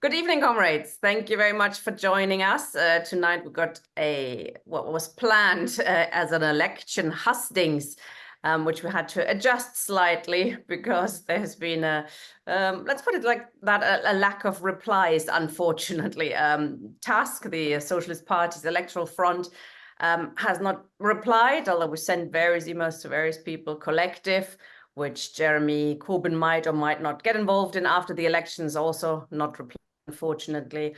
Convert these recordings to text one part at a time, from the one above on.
Good evening, comrades. Thank you very much for joining us. Tonight we got what was planned as an election hustings, which we had to adjust slightly because there has been let's put it like that, a lack of replies, unfortunately. TASC, the Socialist Party's electoral front, has not replied, although we sent various emails to various people, collective, which Jeremy Corbyn might or might not get involved in after the elections, also not replied, unfortunately.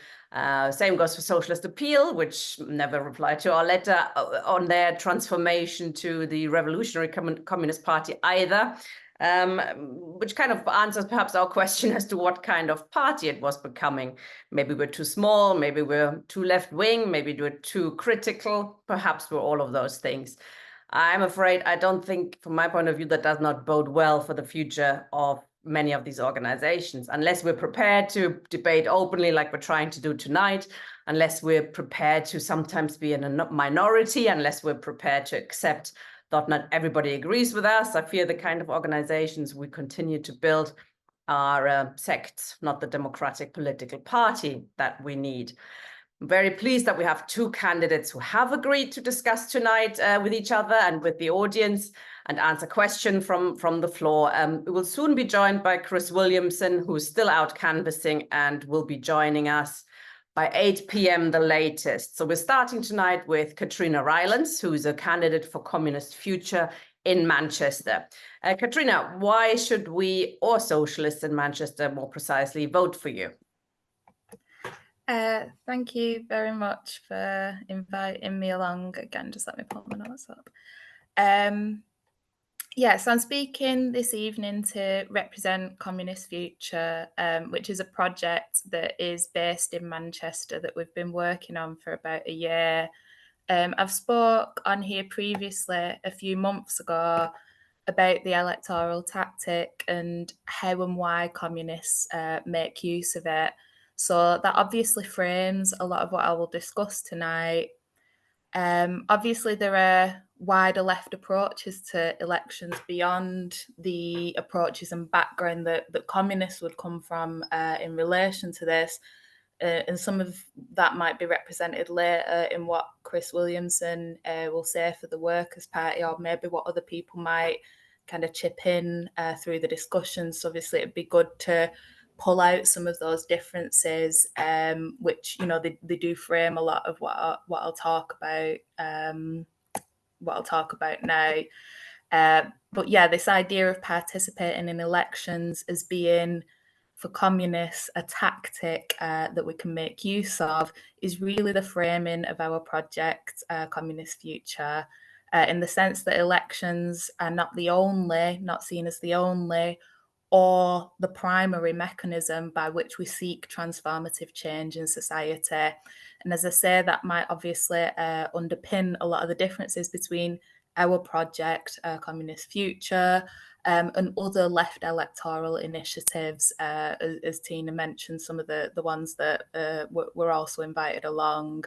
Same goes for Socialist Appeal, which never replied to our letter on their transformation to the Revolutionary Communist Party either, which kind of answers perhaps our question as to what kind of party it was becoming. Maybe we're too small, maybe we're too left-wing, maybe we're too critical, perhaps we're all of those things. I'm afraid I don't think, from my point of view, that does not bode well for the future of many of these organizations, unless we're prepared to debate openly like we're trying to do tonight, unless we're prepared to sometimes be in a minority, unless we're prepared to accept that not everybody agrees with us. I fear the kind of organizations we continue to build are sects, not the democratic political party that we need. I'm very pleased that we have two candidates who have agreed to discuss tonight with each other and with the audience and answer questions from the floor. We will soon be joined by Chris Williamson, who's still out canvassing and will be joining us by 8 p.m. the latest. So we're starting tonight with Caitriona Rylance, who's a candidate for Communist Future in Manchester. Caitriona, why should we, or socialists in Manchester more precisely, vote for you? Thank you very much for inviting me along again. Just let me pull my notes up. So I'm speaking this evening to represent Communist Future, which is a project that is based in Manchester that we've been working on for about a year. I've spoke on here previously a few months ago about the electoral tactic and how and why communists make use of it. So that obviously frames a lot of what I will discuss tonight. Obviously, there are wider left approaches to elections beyond the approaches and background that communists would come from in relation to this. And some of that might be represented later in what Chris Williamson will say for the Workers' Party, or maybe what other people might kind of chip in through the discussions. So obviously, it'd be good to pull out some of those differences, which they do frame a lot of what I'll talk about. Now. But yeah, this idea of participating in elections as being, for communists, a tactic that we can make use of is really the framing of our project, Communist Future, in the sense that elections are not seen as the only or the primary mechanism by which we seek transformative change in society. And as I say, that might obviously underpin a lot of the differences between our project, Communist Future, and other left electoral initiatives, as Tina mentioned, some of the ones that were also invited along.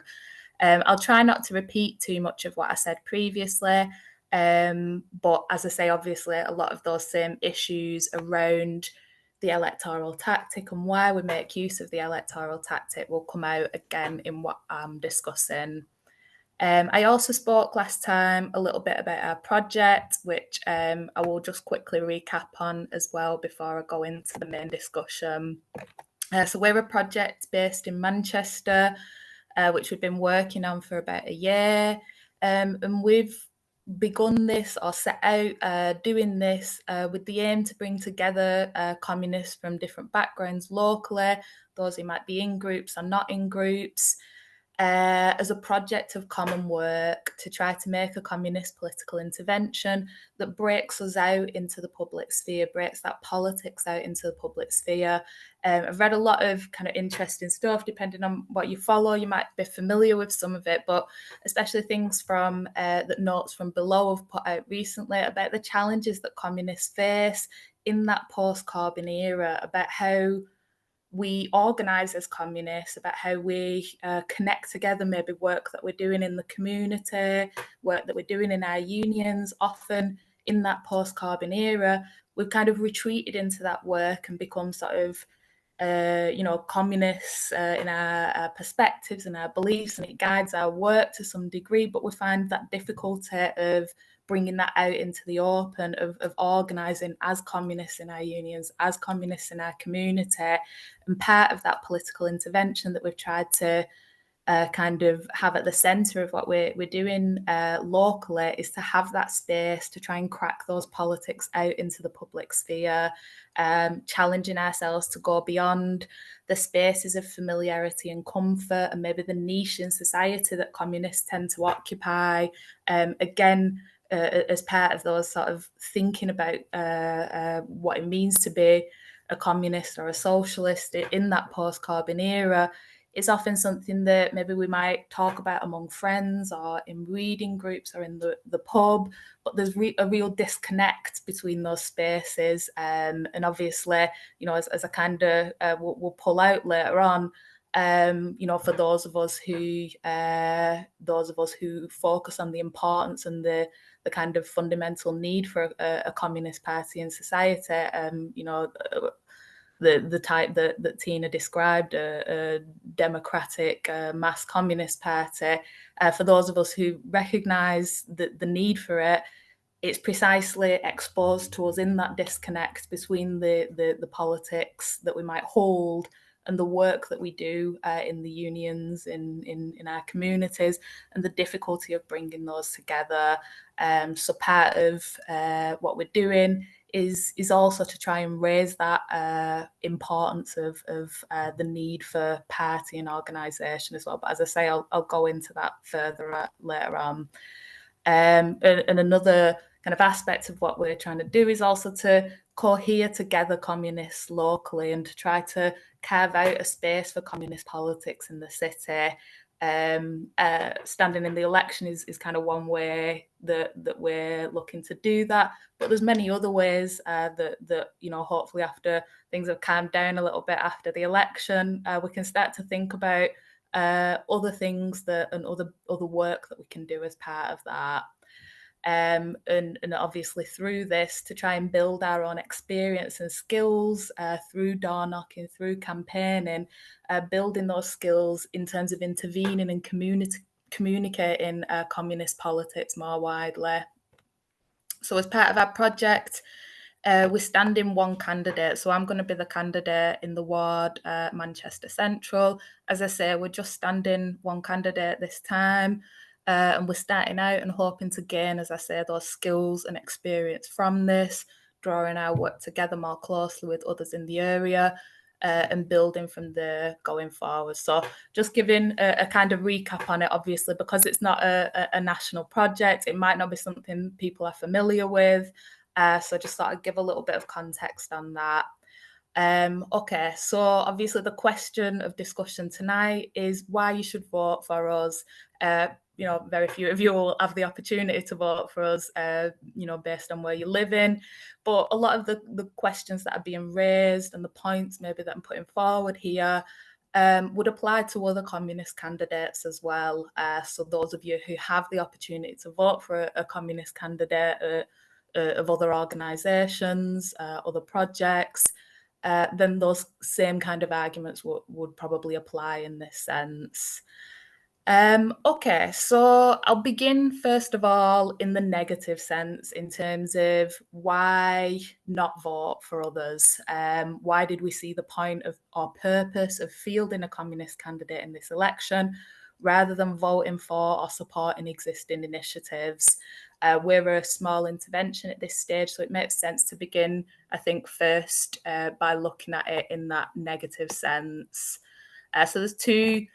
I'll try not to repeat too much of what I said previously. But as I say, obviously, a lot of those same issues around the electoral tactic and why we make use of the electoral tactic will come out again in what I'm discussing. I also spoke last time a little bit about our project, which I will just quickly recap on as well before I go into the main discussion. So we're a project based in Manchester, which we've been working on for about a year. And we've begun this or set out doing this with the aim to bring together communists from different backgrounds locally, those who might be in groups or not in groups, as a project of common work to try to make a communist political intervention that breaks us out into the public sphere, breaks that politics out into the public sphere. I've read a lot of kind of interesting stuff. Depending on what you follow, you might be familiar with some of it, but especially things from that Notes from Below have put out recently about the challenges that communists face in that post-Corbyn era, about how we organise as communists, about how we connect together, maybe work that we're doing in the community, work that we're doing in our unions. Often in that post-Corbyn era, we've kind of retreated into that work and become sort of communists in our perspectives and our beliefs, and it guides our work to some degree, but we find that difficulty of bringing that out into the open, of organising as communists in our unions, as communists in our community. And part of that political intervention that we've tried to kind of have at the centre of what we're doing locally is to have that space to try and crack those politics out into the public sphere, challenging ourselves to go beyond the spaces of familiarity and comfort and maybe the niche in society that communists tend to occupy. Again, as part of those sort of thinking about what it means to be a communist or a socialist in that post-Corbyn era, it's often something that maybe we might talk about among friends or in reading groups or in the pub, but there's a real disconnect between those spaces. And obviously, as I kind of will pull out later on, for those of us who focus on the importance and the kind of fundamental need for a communist party in society, the type that Tina described, a democratic mass communist party, for those of us who recognise the need for it, it's precisely exposed to us in that disconnect between the politics that we might hold and the work that we do in the unions, in our communities, and the difficulty of bringing those together. So part of what we're doing is also to try and raise that importance of the need for party and organisation as well. But as I say, I'll go into that further later on. And another kind of aspect of what we're trying to do is also to cohere together communists locally and to try to carve out a space for communist politics in the city. Standing in the election is kind of one way that we're looking to do that, but there's many other ways that hopefully after things have calmed down a little bit after the election, we can start to think about other things and other work that we can do as part of that. And obviously through this to try and build our own experience and skills through door knocking, through campaigning, building those skills in terms of intervening and communicating communist politics more widely. So as part of our project, we're standing one candidate. So I'm going to be the candidate in the ward, Manchester Central. As I say, we're just standing one candidate this time. And we're starting out and hoping to gain, as I say, those skills and experience from this, drawing our work together more closely with others in the area, and building from there going forward. So just giving a kind of recap on it, obviously, because it's not a national project, it might not be something people are familiar with. So just thought I'd give a little bit of context on that. Okay, so obviously the question of discussion tonight is why you should vote for us. Very few of you will have the opportunity to vote for us, based on where you live in. But a lot of the questions that are being raised and the points maybe that I'm putting forward here would apply to other communist candidates as well. So those of you who have the opportunity to vote for a communist candidate of other organisations, other projects, then those same kind of arguments would probably apply in this sense. Okay, so I'll begin first of all in the negative sense in terms of why not vote for others. Why did we see the point of or purpose of fielding a communist candidate in this election rather than voting for or supporting existing initiatives? We're a small intervention at this stage, so it makes sense to begin, I think, first by looking at it in that negative sense. So there's two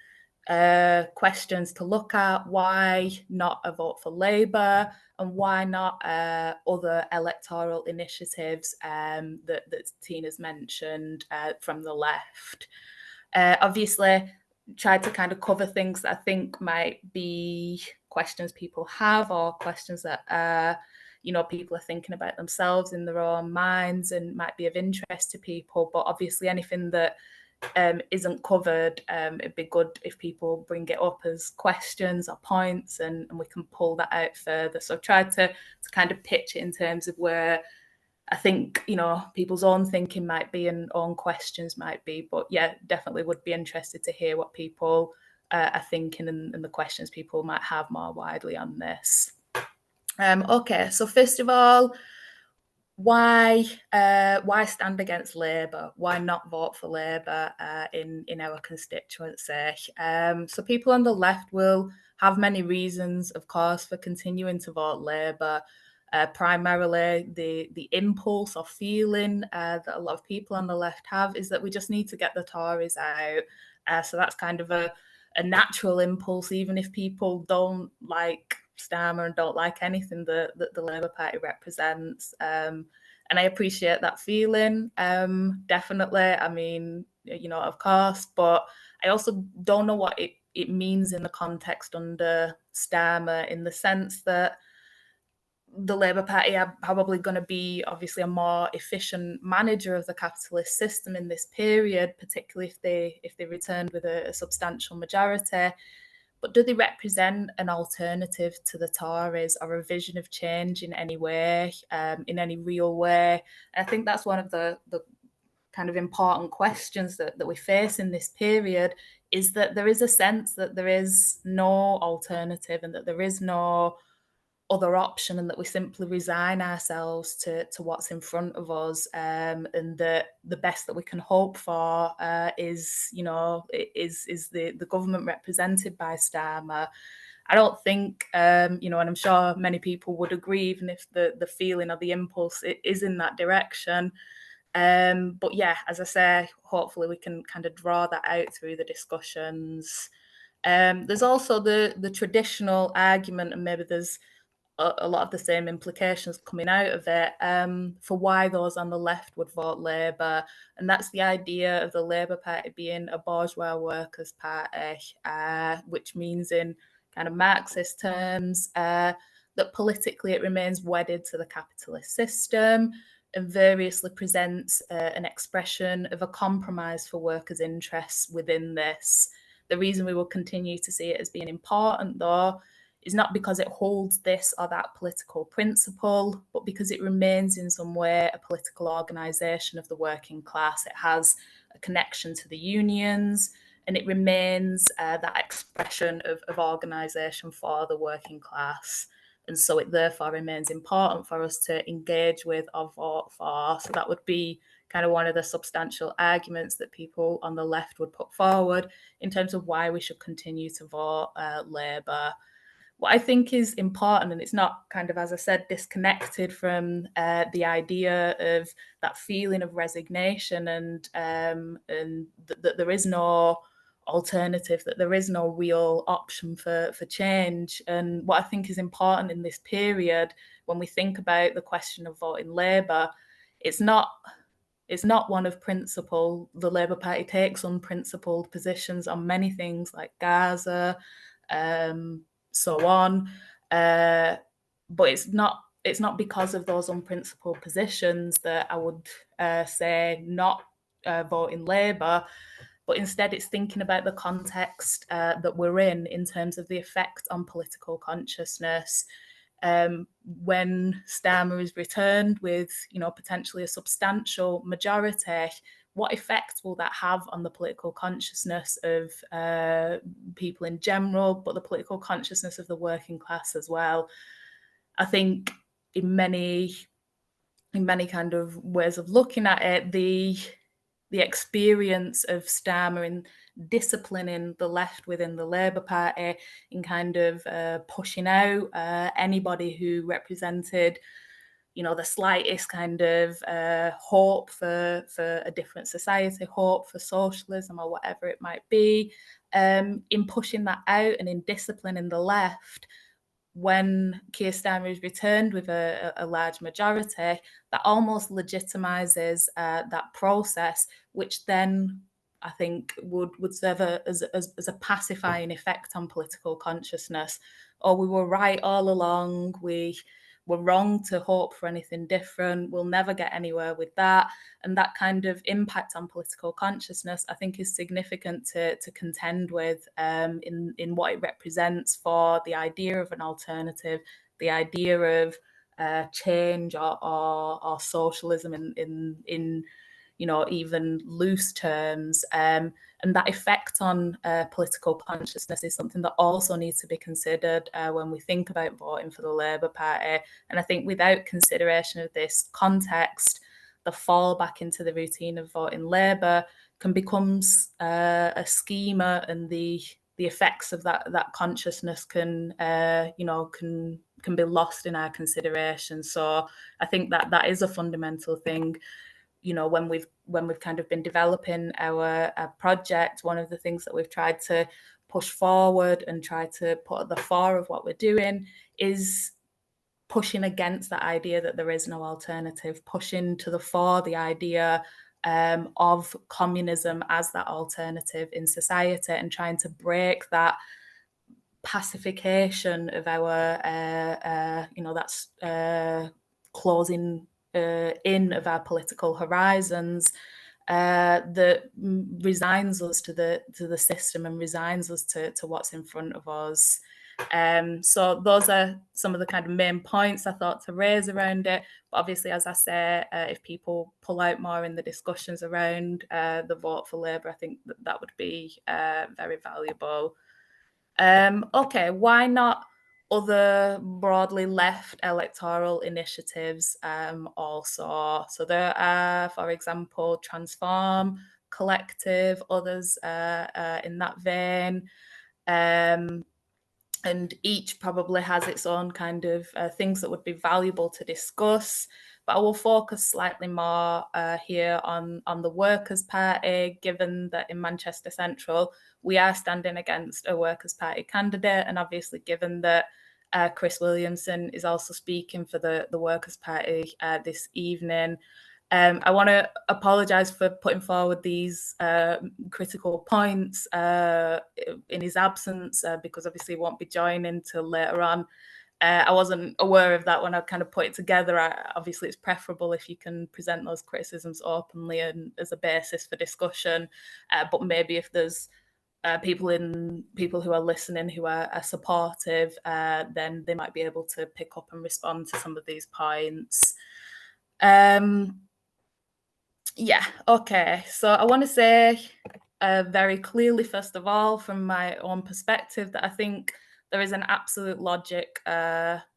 questions to look at. Why not a vote for Labour, and why not other electoral initiatives that Tina's mentioned from the left? Obviously, tried to kind of cover things that I think might be questions people have or questions that people are thinking about themselves in their own minds and might be of interest to people. But obviously anything that isn't covered, it'd be good if people bring it up as questions or points and we can pull that out further. So I've tried to kind of pitch it in terms of where I think, you know, people's own thinking might be and own questions might be, but yeah, definitely would be interested to hear what people are thinking and the questions people might have more widely on this. Okay, so first of all, why stand against Labour? Why not vote for Labour in our constituency? So people on the left will have many reasons, of course, for continuing to vote Labour. Primarily, the impulse or feeling that a lot of people on the left have is that we just need to get the Tories out. So that's kind of a natural impulse, even if people don't like Starmer and don't like anything that the Labour Party represents. And I appreciate that feeling, definitely. I mean, you know, of course, but I also don't know what it means in the context under Starmer, in the sense that the Labour Party are probably going to be obviously a more efficient manager of the capitalist system in this period, particularly if they returned with a substantial majority. But do they represent an alternative to the Tories or a vision of change in any way, in any real way? And I think that's one of the kind of important questions that we face in this period, is that there is a sense that there is no alternative and that there is no other option, and that we simply resign ourselves to what's in front of us, and that the best that we can hope for is, you know, is the government represented by Starmer. I don't think, you know, and I'm sure many people would agree, even if the feeling or the impulse is in that direction. But yeah, as I say, hopefully we can kind of draw that out through the discussions. There's also the traditional argument, and maybe there's a lot of the same implications coming out of it, for why those on the left would vote Labour. And that's the idea of the Labour Party being a bourgeois workers' party, which means in kind of Marxist terms that politically it remains wedded to the capitalist system and variously presents an expression of a compromise for workers' interests within this. The reason we will continue to see it as being important, though, is not because it holds this or that political principle, but because it remains in some way a political organisation of the working class. It has a connection to the unions, and it remains that expression of organisation for the working class. And so it therefore remains important for us to engage with or vote for. So that would be kind of one of the substantial arguments that people on the left would put forward in terms of why we should continue to vote Labour. What I think is important, and it's not kind of, as I said, disconnected from the idea of that feeling of resignation and that there is no alternative, that there is no real option for change. And what I think is important in this period, when we think about the question of voting Labour, it's not one of principle. The Labour Party takes unprincipled positions on many things like Gaza, so on, but it's not because of those unprincipled positions that I would say not voting Labour, but instead it's thinking about the context that we're in terms of the effect on political consciousness. When Starmer is returned with, you know, potentially a substantial majority, what effect will that have on the political consciousness of people in general, but the political consciousness of the working class as well? I think in many kind of ways of looking at it, the experience of Starmer in disciplining the left within the Labour Party, in kind of pushing out anybody who represented, you know, the slightest kind of hope for a different society, hope for socialism or whatever it might be, in pushing that out and in disciplining the left. When Keir Starmer is returned with a large majority, that almost legitimises that process, which then I think would serve as a pacifying effect on political consciousness. Oh, we were right all along. We were wrong to hope for anything different. We'll never get anywhere with that. And that kind of impact on political consciousness, I think, is significant to contend with in what it represents for the idea of an alternative, the idea of change or socialism in even loose terms. And that effect on political consciousness is something that also needs to be considered when we think about voting for the Labour Party. And I think without consideration of this context, the fall back into the routine of voting Labour can become a schema, and the effects of that consciousness can be lost in our consideration. So I think that is a fundamental thing. When we've kind of been developing our project, one of the things that we've tried to push forward and try to put at the fore of what we're doing is pushing against that idea that there is no alternative, pushing to the fore the idea of communism as that alternative in society, and trying to break that pacification of our that's closing in of our political horizons that resigns us to the system and resigns us to what's in front of us. So those are some of the kind of main points I thought to raise around it. But obviously, as I say, if people pull out more in the discussions around the vote for Labour, I think that would be very valuable. Okay, why not other broadly left electoral initiatives also? So there are, for example, Transform, Collective, others in that vein. And each probably has its own kind of things that would be valuable to discuss. But I will focus slightly more here on the Workers' Party, given that in Manchester Central we are standing against a Workers' Party candidate, and obviously given that Chris Williamson is also speaking for the Workers' Party this evening. I want to apologise for putting forward these critical points in his absence, because obviously he won't be joining till later on. I wasn't aware of that when I kind of put it together. Obviously, it's preferable if you can present those criticisms openly and as a basis for discussion. But maybe if there's people who are listening who are supportive, then they might be able to pick up and respond to some of these points. Yeah, okay. So I want to say very clearly, first of all, from my own perspective, that I think there is an absolute logic and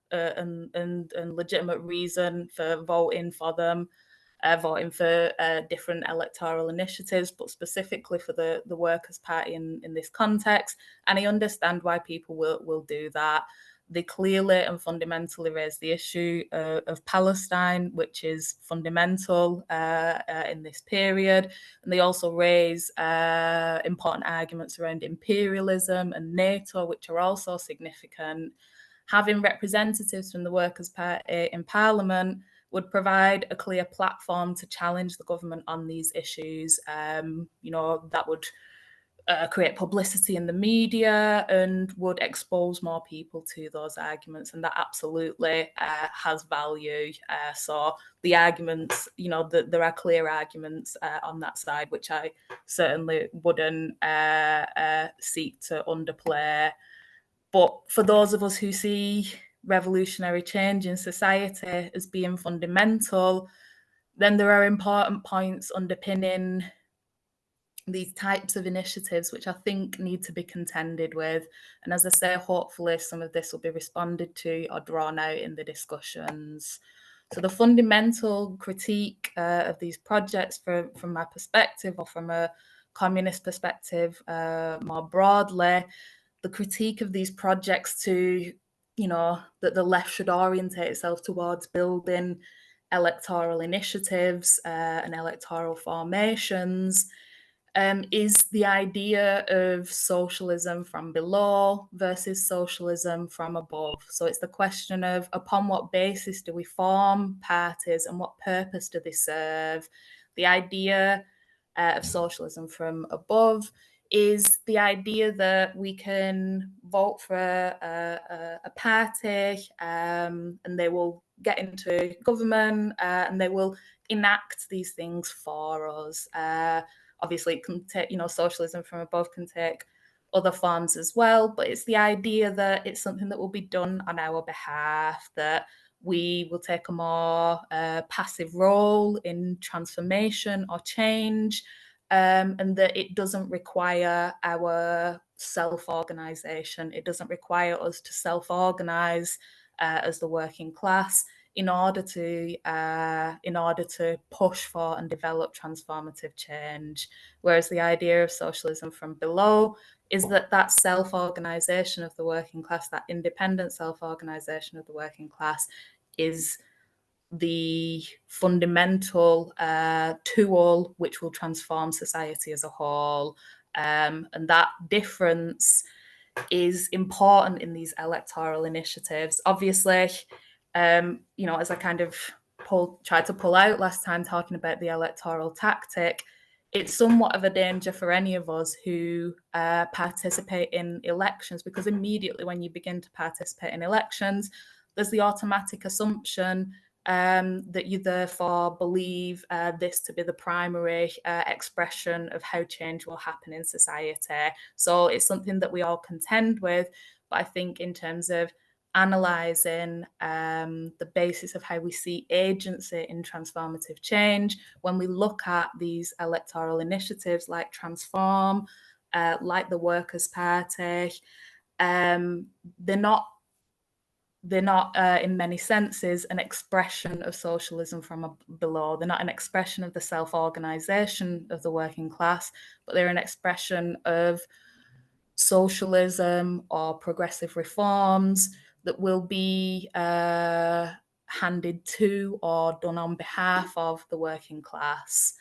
legitimate reason for voting for them, voting for different electoral initiatives, but specifically for the Workers' Party in this context. And I understand why people will do that. They clearly and fundamentally raise the issue of Palestine, which is fundamental in this period. And they also raise important arguments around imperialism and NATO, which are also significant. Having representatives from the Workers' Party in Parliament would provide a clear platform to challenge the government on these issues. That would create publicity in the media and would expose more people to those arguments, and that absolutely has value. So the arguments, there are clear arguments on that side, which I certainly wouldn't seek to underplay. But for those of us who see revolutionary change in society as being fundamental, then there are important points underpinning these types of initiatives which I think need to be contended with. And as I say, hopefully some of this will be responded to or drawn out in the discussions. So the fundamental critique of these projects from my perspective, or from a communist perspective more broadly, the critique of these projects to, that the left should orientate itself towards building electoral initiatives and electoral formations, is the idea of socialism from below versus socialism from above. So it's the question of upon what basis do we form parties and what purpose do they serve? The idea of socialism from above is the idea that we can vote for a party and they will get into government and they will enact these things for us. Obviously, it can take, socialism from above can take other forms as well, but it's the idea that it's something that will be done on our behalf, that we will take a more passive role in transformation or change, and that it doesn't require our self-organisation. It doesn't require us to self-organise as the working class in order to push for and develop transformative change. Whereas the idea of socialism from below is that self-organisation of the working class, that independent self-organisation of the working class, is the fundamental tool which will transform society as a whole. And that difference is important in these electoral initiatives. Obviously, as I kind of tried to pull out last time talking about the electoral tactic, it's somewhat of a danger for any of us who participate in elections, because immediately when you begin to participate in elections, there's the automatic assumption that you therefore believe this to be the primary expression of how change will happen in society. So it's something that we all contend with, but I think in terms of analysing the basis of how we see agency in transformative change, when we look at these electoral initiatives like Transform, like the Workers' Party, they're not in many senses an expression of socialism from below. They're not an expression of the self-organisation of the working class, but they're an expression of socialism or progressive reforms that will be handed to or done on behalf of the working class.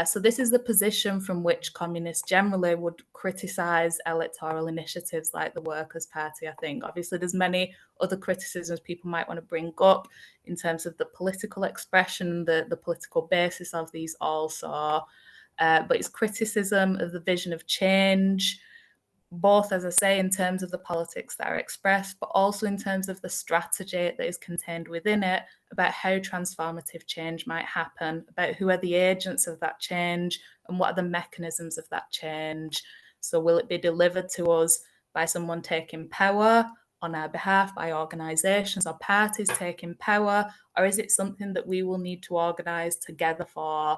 So this is the position from which communists generally would criticise electoral initiatives like the Workers' Party, I think. Obviously, there's many other criticisms people might want to bring up in terms of the political expression, the political basis of these also. But it's criticism of the vision of change, both, as I say, in terms of the politics that are expressed, but also in terms of the strategy that is contained within it about how transformative change might happen, about who are the agents of that change and what are the mechanisms of that change. So will it be delivered to us by someone taking power on our behalf, by organisations or parties taking power, or is it something that we will need to organise together for,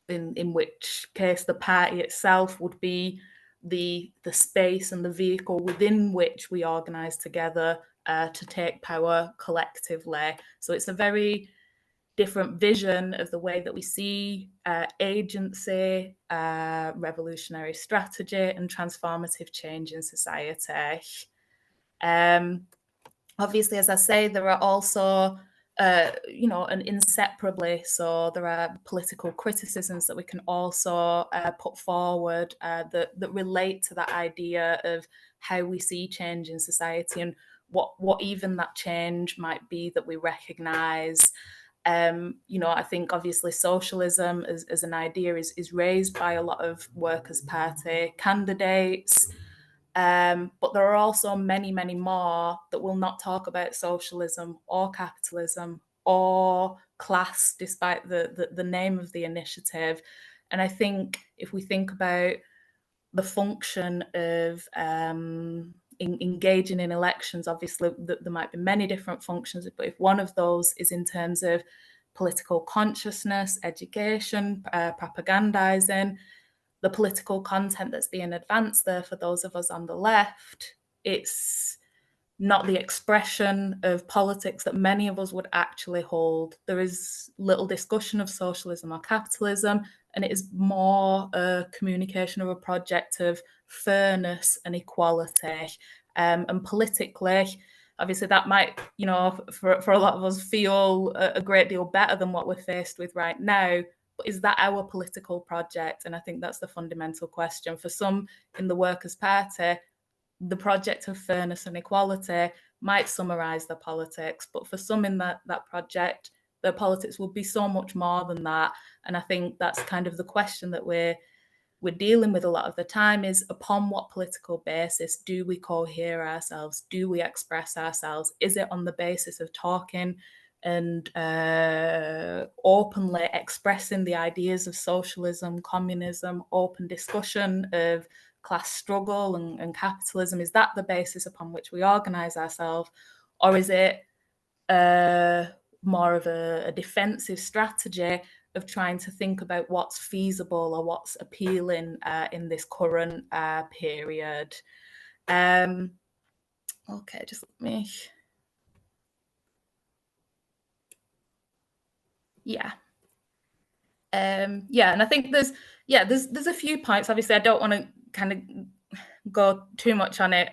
in which case the party itself would be the space and the vehicle within which we organise together to take power collectively. So it's a very different vision of the way that we see agency, revolutionary strategy, and transformative change in society. Obviously, as I say, there are also and inseparably, so there are political criticisms that we can also put forward that relate to that idea of how we see change in society and what even that change might be that we recognise. I think obviously socialism as an idea is raised by a lot of Workers' Party candidates. But there are also many, many more that will not talk about socialism or capitalism or class, despite the name of the initiative. And I think if we think about the function of engaging in elections, obviously there might be many different functions, but if one of those is in terms of political consciousness, education, propagandizing, the political content that's being advanced there for those of us on the left, it's not the expression of politics that many of us would actually hold. There is little discussion of socialism or capitalism, and it is more a communication of a project of fairness and equality. And politically, obviously that might, for a lot of us feel a great deal better than what we're faced with right now. But is that our political project? And I think that's the fundamental question. For some in the Workers' Party, the project of fairness and equality might summarise the politics, but for some in that project, the politics will be so much more than that. And I think that's kind of the question that we're dealing with a lot of the time, is upon what political basis do we cohere ourselves? Do we express ourselves? Is it on the basis of talking and openly expressing the ideas of socialism, communism, open discussion of class struggle and capitalism? Is that the basis upon which we organise ourselves? Or is it more of a defensive strategy of trying to think about what's feasible or what's appealing in this current period. Okay, just let me. Yeah. Yeah, and I think there's a few points. Obviously, I don't want to kind of go too much on it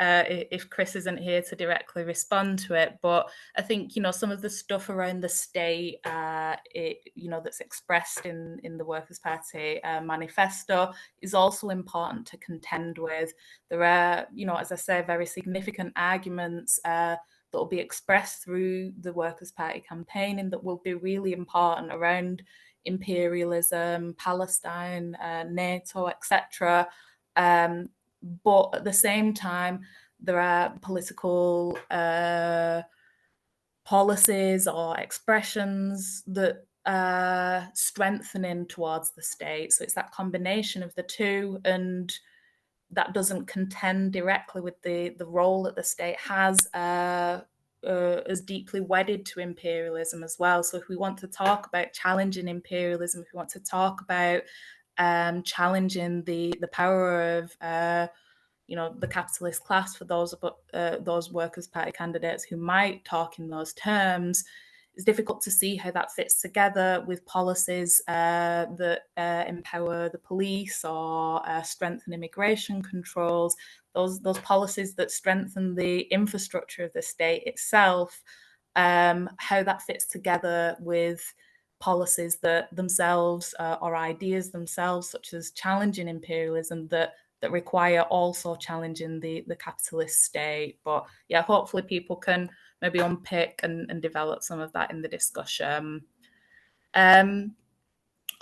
if Chris isn't here to directly respond to it. But I think some of the stuff around the state, that's expressed in the Workers' Party manifesto is also important to contend with. There are, as I say, very significant arguments that will be expressed through the Workers' Party campaigning that will be really important around imperialism, Palestine, NATO, etc. But at the same time, there are political policies or expressions that are strengthening towards the state. So it's that combination of the two, and that doesn't contend directly with the role that the state has as deeply wedded to imperialism as well. So if we want to talk about challenging imperialism, if we want to talk about challenging the power of the capitalist class for those Workers' Party candidates who might talk in those terms, it's difficult to see how that fits together with policies that empower the police or strengthen immigration controls, those policies that strengthen the infrastructure of the state itself, how that fits together with policies that themselves or ideas themselves, such as challenging imperialism, that require also challenging the capitalist state. But yeah, hopefully people can maybe unpick and develop some of that in the discussion.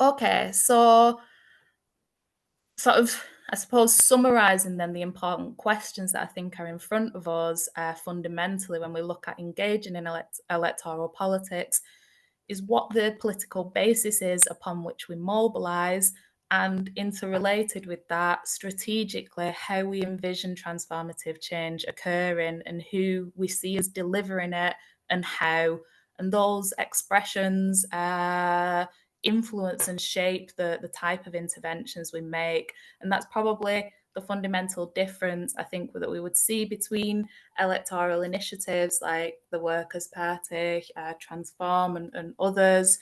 Okay, so sort of, I suppose, summarising then the important questions that I think are in front of us fundamentally when we look at engaging in electoral politics is what the political basis is upon which we mobilise, and interrelated with that, strategically, how we envision transformative change occurring and who we see as delivering it and how. And those expressions influence and shape the type of interventions we make. And that's probably the fundamental difference, I think, that we would see between electoral initiatives like the Workers' Party, Transform and others,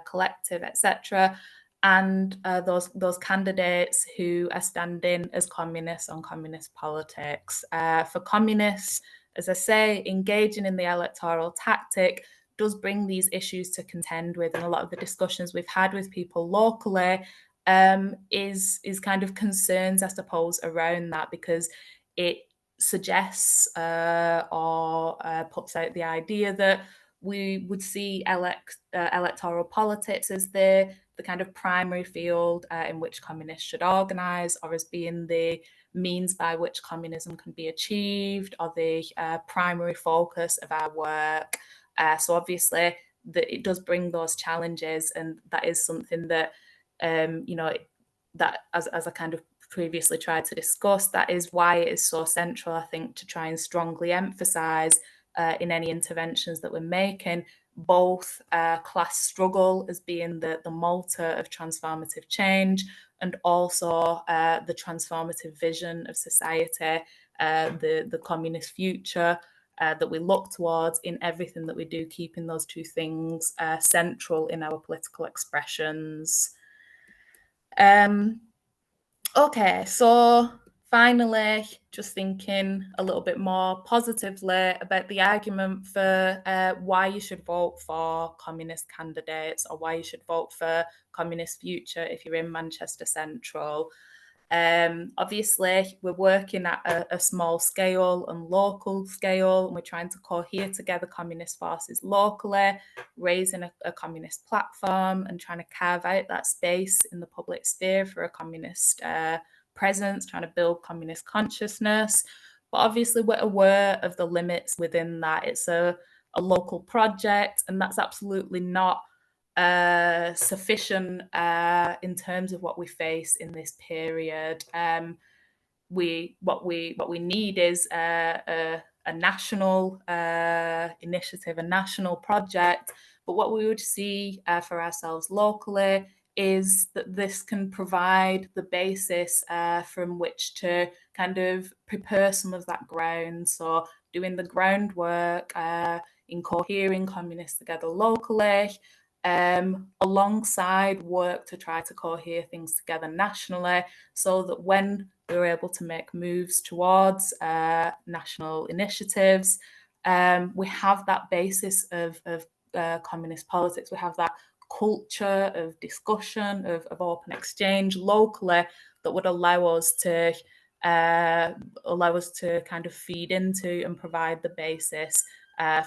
Collective, etc., and those candidates who are standing as communists on communist politics. For communists, as I say, engaging in the electoral tactic does bring these issues to contend with, and a lot of the discussions we've had with people locally is kind of concerns, I suppose, around that, because it suggests or puts out the idea that we would see electoral politics as the kind of primary field in which communists should organise, or as being the means by which communism can be achieved, or the primary focus of our work. So obviously, it does bring those challenges, and that is something that that as I kind of previously tried to discuss, that is why it is so central, I think, to try and strongly emphasise in any interventions that we're making, both class struggle as being the motor of transformative change, and also the transformative vision of society, the communist future that we look towards in everything that we do, keeping those two things central in our political expressions. Okay, so finally, just thinking a little bit more positively about the argument for why you should vote for communist candidates, or why you should vote for Communist Future if you're in Manchester Central. Obviously, we're working at a small scale and local scale, and we're trying to cohere together communist forces locally, raising a communist platform and trying to carve out that space in the public sphere for a communist presence, trying to build communist consciousness. But obviously, we're aware of the limits within that. It's a local project, and that's absolutely not sufficient in terms of what we face in this period. What we need is a a national initiative, a national project. But what we would see for ourselves locally is that this can provide the basis from which to kind of prepare some of that ground. So doing the groundwork in cohering communists together locally, alongside work to try to cohere things together nationally, so that when we're able to make moves towards national initiatives, we have that basis of communist politics. We have that culture of discussion, of open exchange locally that would allow us to kind of feed into and provide the basis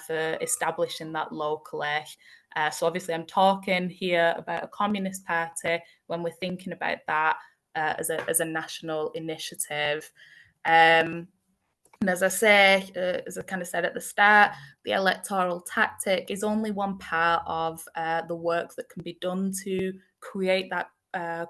for establishing that locally. So obviously I'm talking here about a communist party when we're thinking about that as a national initiative. And as I say, as I kind of said at the start, the electoral tactic is only one part of the work that can be done to create that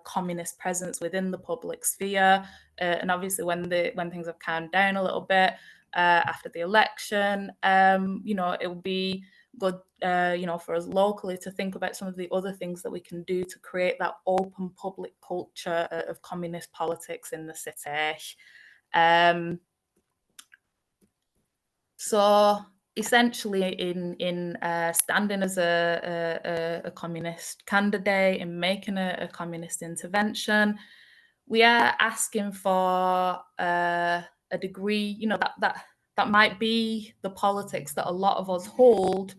communist presence within the public sphere. And obviously, when things have calmed down a little bit after the election, it will be good, for us locally to think about some of the other things that we can do to create that open public culture of communist politics in the city. So essentially, in standing as a communist candidate, in making a communist intervention, we are asking for a degree, that might be the politics that a lot of us hold,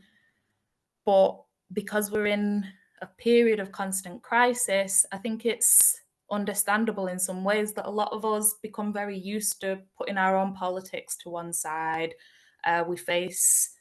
but because we're in a period of constant crisis, I think it's understandable in some ways that a lot of us become very used to putting our own politics to one side. We face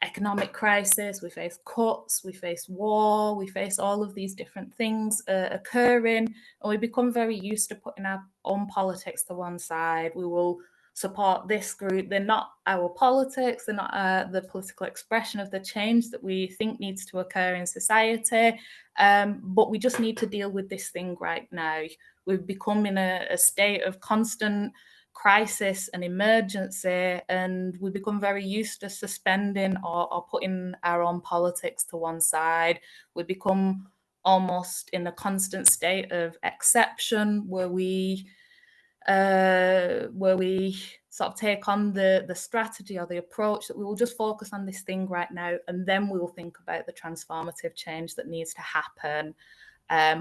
economic crisis, we face cuts, we face war, we face all of these different things occurring, and we become very used to putting our own politics to one side. We will support this group. They're not our politics, they're not the political expression of the change that we think needs to occur in society, but we just need to deal with this thing right now. We've become in a state of constant crisis and emergency, and we become very used to suspending or putting our own politics to one side. We become almost in a constant state of exception where we sort of take on the strategy or the approach that we will just focus on this thing right now, and then we will think about the transformative change that needs to happen.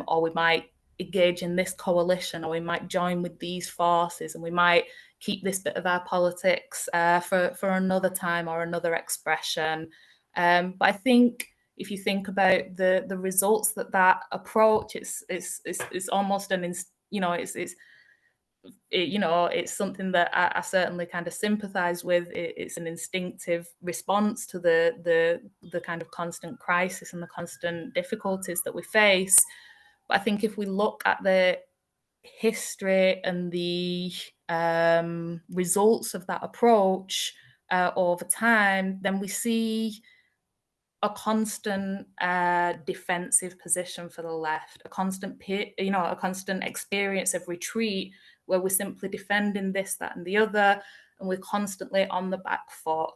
Or we might engage in this coalition, or we might join with these forces, and we might keep this bit of our politics for another time or another expression. But I think if you think about the results that approach, it's almost it's something that I certainly kind of sympathize with. It's an instinctive response to the kind of constant crisis and the constant difficulties that we face. But I think if we look at the history and the results of that approach over time, then we see a constant defensive position for the left, a constant experience of retreat where we're simply defending this, that, and the other, and we're constantly on the back foot.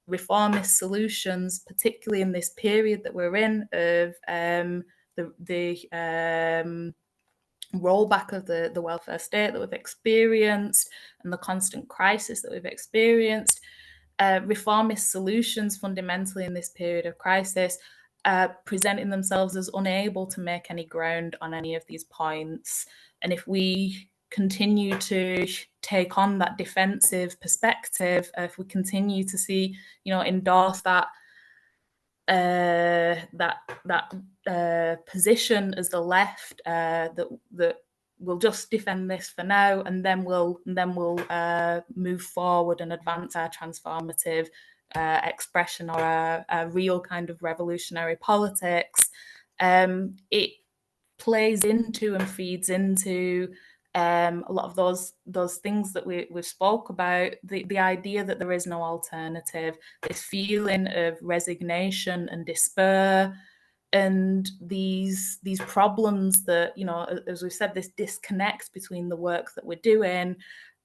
Reformist solutions, particularly in this period that we're in of the rollback of the welfare state that we've experienced and the constant crisis that we've experienced, reformist solutions fundamentally in this period of crisis presenting themselves as unable to make any ground on any of these points. And if we continue to take on that defensive perspective, if we continue to see, endorse that position as the left, that we'll just defend this for now, and then we'll move forward and advance our transformative expression or a real kind of revolutionary politics. It plays into and feeds into a lot of those things that we've spoke about, the idea that there is no alternative, this feeling of resignation and despair, and these problems that, as we've said, this disconnect between the work that we're doing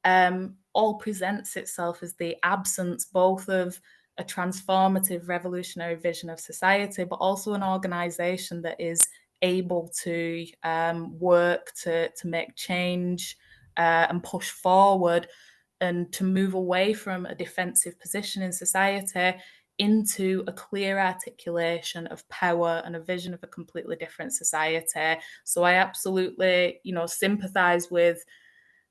all presents itself as the absence both of a transformative, revolutionary vision of society, but also an organisation that is able to work to make change and push forward, and to move away from a defensive position in society into a clear articulation of power and a vision of a completely different society. So I absolutely, sympathise with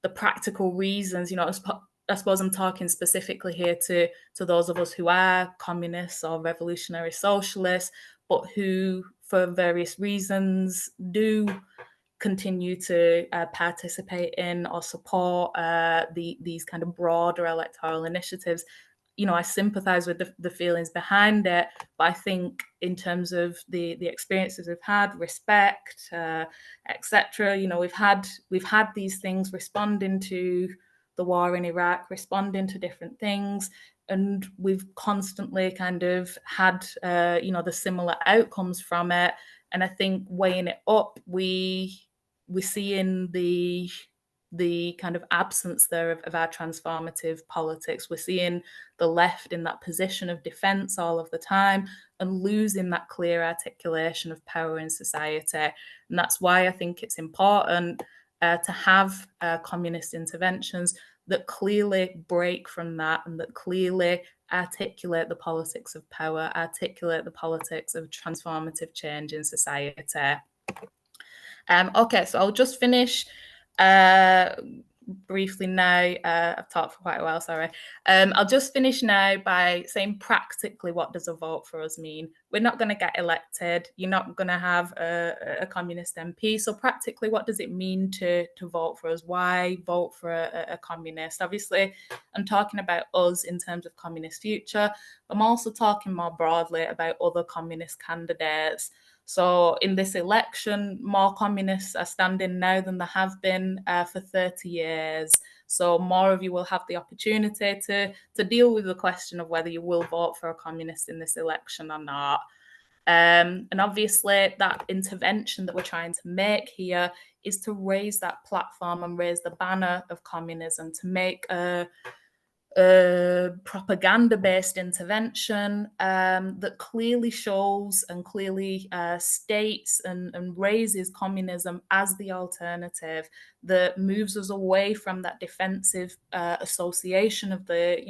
the practical reasons. I suppose I'm talking specifically here to those of us who are communists or revolutionary socialists, but who, for various reasons, do continue to participate in or support these kind of broader electoral initiatives. I sympathise with the feelings behind it, but I think in terms of the experiences we've had, respect, etc. We've had these things responding to the war in Iraq, responding to different things, and we've constantly kind of had the similar outcomes from it. And I think weighing it up, we see in the kind of absence there of our transformative politics. We're seeing the left in that position of defence all of the time and losing that clear articulation of power in society. And that's why I think it's important to have communist interventions that clearly break from that and that clearly articulate the politics of power, articulate the politics of transformative change in society. Okay, so I'll just finish briefly now. I've talked for quite a while, sorry. I'll just finish now by saying practically, what does a vote for us mean? We're not going to get elected. You're not going to have a communist MP. So practically, what does it mean to vote for us? Why vote for a communist? Obviously, I'm talking about us in terms of communist future. I'm also talking more broadly about other communist candidates. So in this election, more communists are standing now than there have been for 30 years. So more of you will have the opportunity to deal with the question of whether you will vote for a communist in this election or not. And obviously that intervention that we're trying to make here is to raise that platform and raise the banner of communism, to make a propaganda-based intervention that clearly shows and clearly states and raises communism as the alternative, that moves us away from that defensive association of the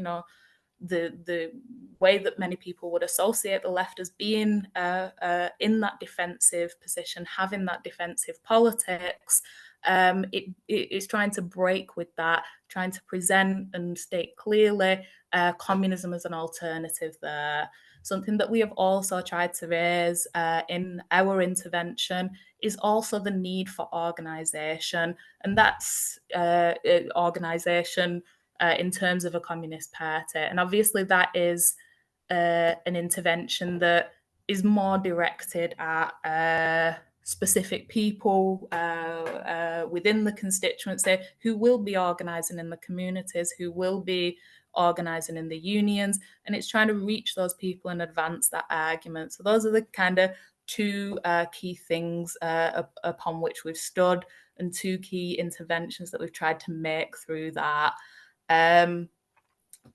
way that many people would associate the left as being in that defensive position, having that defensive politics. It's trying to break with that, trying to present and state clearly communism as an alternative there. Something that we have also tried to raise in our intervention is also the need for organisation, and that's organisation in terms of a communist party. And obviously that is an intervention that is more directed at specific people within the constituency who will be organising in the communities, who will be organising in the unions, and it's trying to reach those people and advance that argument. So those are the kind of two key things upon which we've stood, and two key interventions that we've tried to make through that.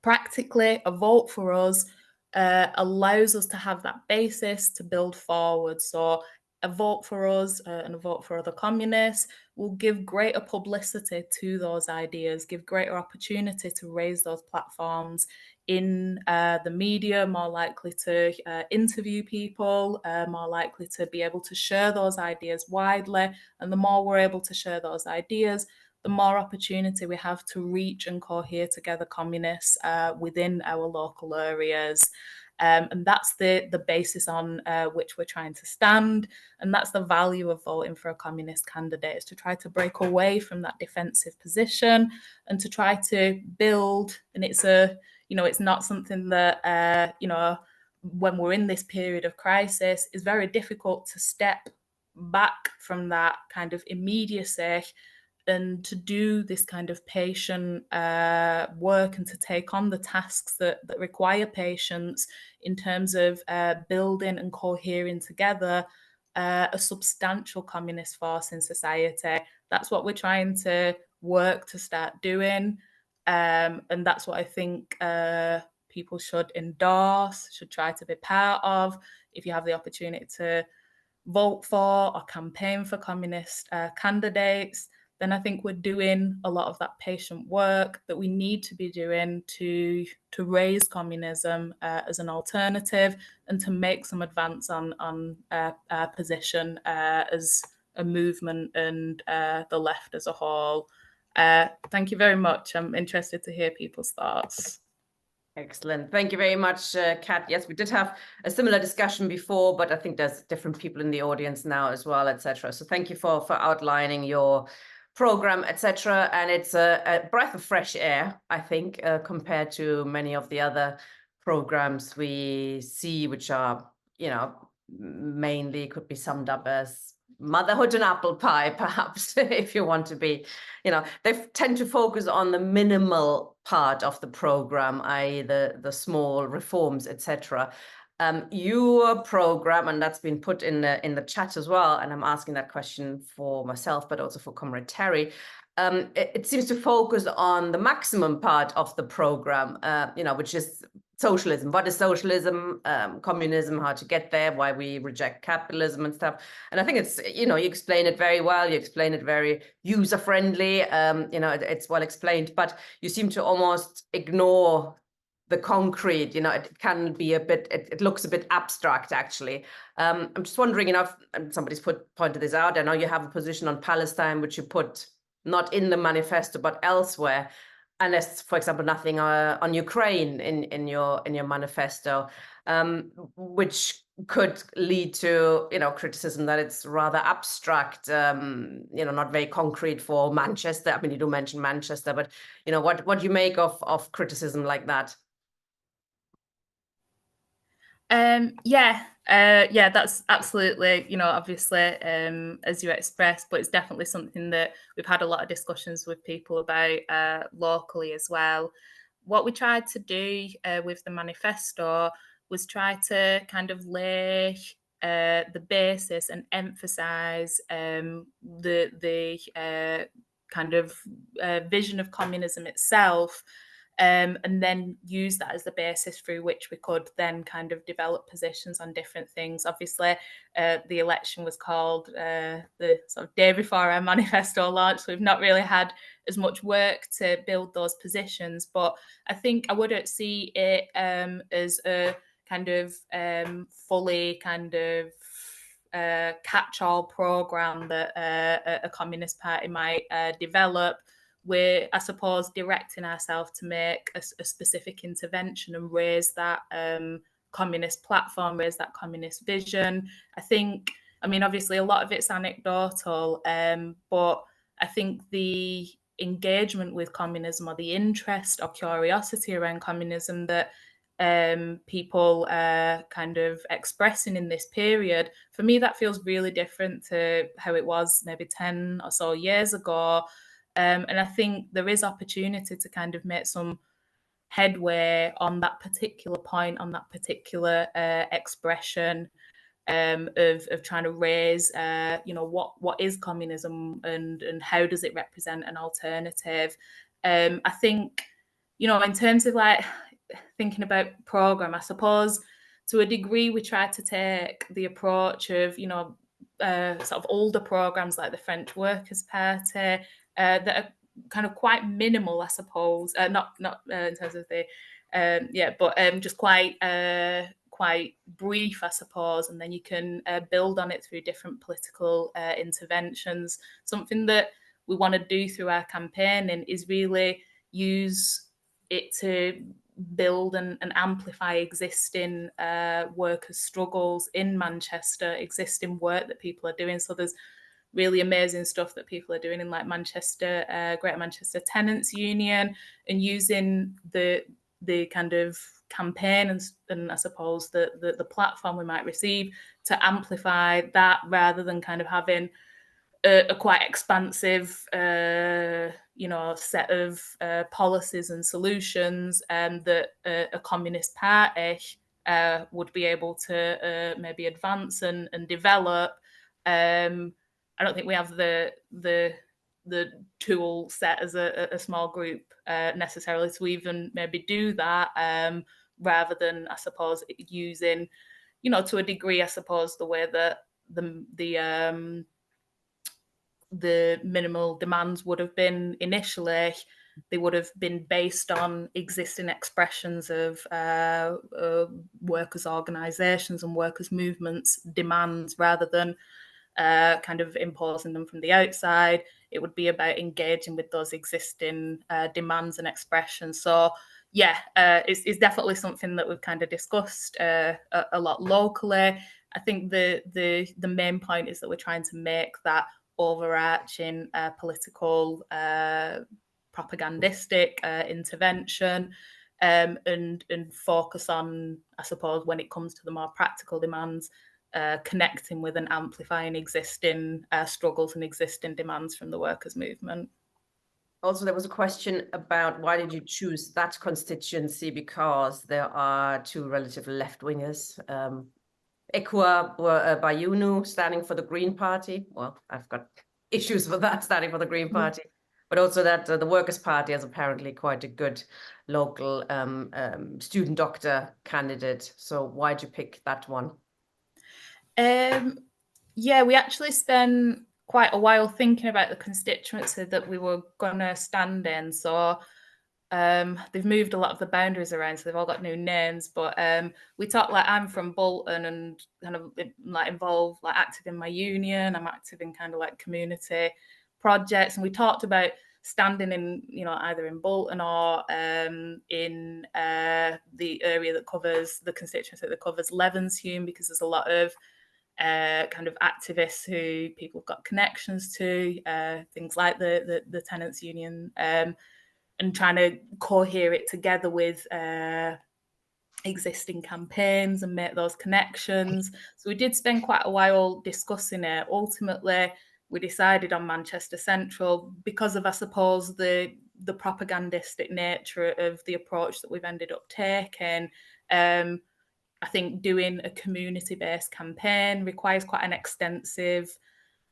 Practically, a vote for us allows us to have that basis to build forward. So a vote for us and a vote for other communists will give greater publicity to those ideas, give greater opportunity to raise those platforms in the media, more likely to interview people, more likely to be able to share those ideas widely. And the more we're able to share those ideas, the more opportunity we have to reach and cohere together communists within our local areas. And that's the basis on which we're trying to stand. And that's the value of voting for a communist candidate, is to try to break away from that defensive position and to try to build. And it's not something that, when we're in this period of crisis, is very difficult to step back from that kind of immediacy and to do this kind of patient work and to take on the tasks that require patience in terms of building and cohering together a substantial communist force in society. That's what we're trying to work to start doing. And that's what I think people should endorse, should try to be part of. If you have the opportunity to vote for or campaign for communist candidates, then I think we're doing a lot of that patient work that we need to be doing to raise communism as an alternative and to make some advance on our position as a movement and the left as a whole. Thank you very much. I'm interested to hear people's thoughts. Excellent. Thank you very much, Kat. Yes, we did have a similar discussion before, but I think there's different people in the audience now as well, etc. So thank you for outlining your program, etc. And it's a breath of fresh air, I think, compared to many of the other programs we see, which are, you know, mainly could be summed up as motherhood and apple pie, perhaps, if you want to be, you know, they tend to focus on the minimal part of the program, i.e. the small reforms, etc. Your program, and that's been put in the chat as well, and I'm asking that question for myself, but also for Comrade Terry. It seems to focus on the maximum part of the program, you know, which is socialism. What is socialism? Communism, how to get there, why we reject capitalism and stuff. And I think it's, you know, you explain it very well. You explain it very user-friendly. You know, it's well explained, but you seem to almost ignore the concrete. You know, it can be a bit, it looks a bit abstract, actually. I'm just wondering, you know, if somebody's pointed this out. I know you have a position on Palestine, which you put not in the manifesto, but elsewhere. Unless, for example, nothing on Ukraine in your manifesto, which could lead to, you know, criticism that it's rather abstract, you know, not very concrete for Manchester. I mean, you do mention Manchester, but, you know, what do you make of criticism like that? Yeah, that's absolutely, you know, obviously, as you expressed, but it's definitely something that we've had a lot of discussions with people about locally as well. What we tried to do with the manifesto was try to kind of lay the basis and emphasize the kind of vision of communism itself. And then use that as the basis through which we could then kind of develop positions on different things. Obviously, the election was called the sort of day before our manifesto launch, so we've not really had as much work to build those positions. But I think I wouldn't see it as a kind of fully kind of catch-all program that a communist party might develop. We're, I suppose, directing ourselves to make a specific intervention and raise that communist platform, raise that communist vision. I mean, obviously, a lot of it's anecdotal, but I think the engagement with communism or the interest or curiosity around communism that people are kind of expressing in this period, for me, that feels really different to how it was maybe 10 or so years ago. And I think there is opportunity to kind of make some headway on that particular point, on that particular expression of trying to raise, you know, what is communism and how does it represent an alternative. I think, you know, in terms of like thinking about program, I suppose to a degree we try to take the approach of, you know, sort of older programs like the French Workers' Party, that are kind of quite minimal, I suppose. Not in terms of the, but just quite brief, I suppose. And then you can build on it through different political interventions. Something that we want to do through our campaigning is really use it to build and amplify existing workers' struggles in Manchester, existing work that people are doing. So there's really amazing stuff that people are doing in like Manchester, Greater Manchester Tenants Union, and using the kind of campaign and I suppose the platform we might receive to amplify that rather than kind of having a quite expansive, you know, set of policies and solutions that a communist party would be able to maybe advance and develop. I don't think we have the the tool set as a small group necessarily to even maybe do that, rather than, I suppose, using, you know, to a degree, I suppose, the way that the minimal demands would have been initially. They would have been based on existing expressions of workers' organisations and workers' movements' demands, rather than kind of imposing them from the outside. It would be about engaging with those existing demands and expressions. So yeah, it's definitely something that we've kind of discussed a lot locally. I think the main point is that we're trying to make that overarching political propagandistic intervention, and focus on, I suppose, when it comes to the more practical demands, connecting with and amplifying existing struggles and existing demands from the workers' movement. Also, there was a question about why did you choose that constituency, because there are two relative left-wingers. Ekua Bayunu standing for the Green Party. Well, I've got issues with that, standing for the Green Party. But also that the Workers' Party has apparently quite a good local student doctor candidate. So why'd you pick that one? Yeah, we actually spent quite a while thinking about the constituency that we were going to stand in. So they've moved a lot of the boundaries around, so they've all got new names. But we talked, like, I'm from Bolton and kind of like involved, like active in my union. I'm active in kind of like community projects, and we talked about standing in, you know, either in Bolton or in the area that covers the constituency that covers Levenshulme, because there's a lot of kind of activists who people have got connections to, things like the tenants union, and trying to cohere it together with existing campaigns and make those connections. So we did spend quite a while discussing it. Ultimately, we decided on Manchester Central because of, I suppose, the propagandistic nature of the approach that we've ended up taking. I think doing a community-based campaign requires quite an extensive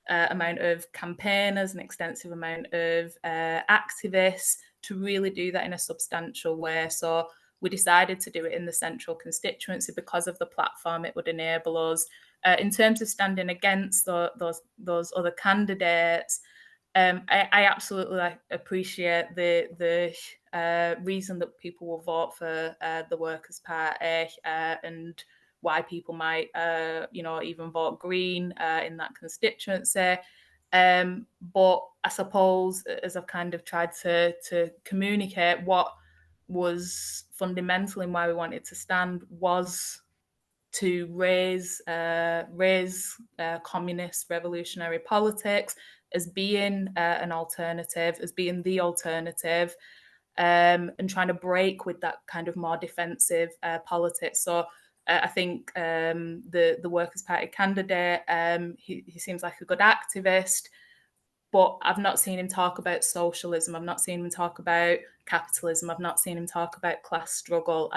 amount of campaigners, an extensive amount of activists to really do that in a substantial way. So we decided to do it in the central constituency because of the platform it would enable us. In terms of standing against those other candidates, I absolutely appreciate the reason that people will vote for the Workers' Party, and why people might, you know, even vote Green in that constituency. But I suppose, as I've kind of tried to communicate, what was fundamental in why we wanted to stand was to raise communist revolutionary politics as being an alternative, as being the alternative, and trying to break with that kind of more defensive politics. So I think the Workers' Party candidate, he seems like a good activist, but I've not seen him talk about socialism. I've not seen him talk about capitalism. I've not seen him talk about class struggle.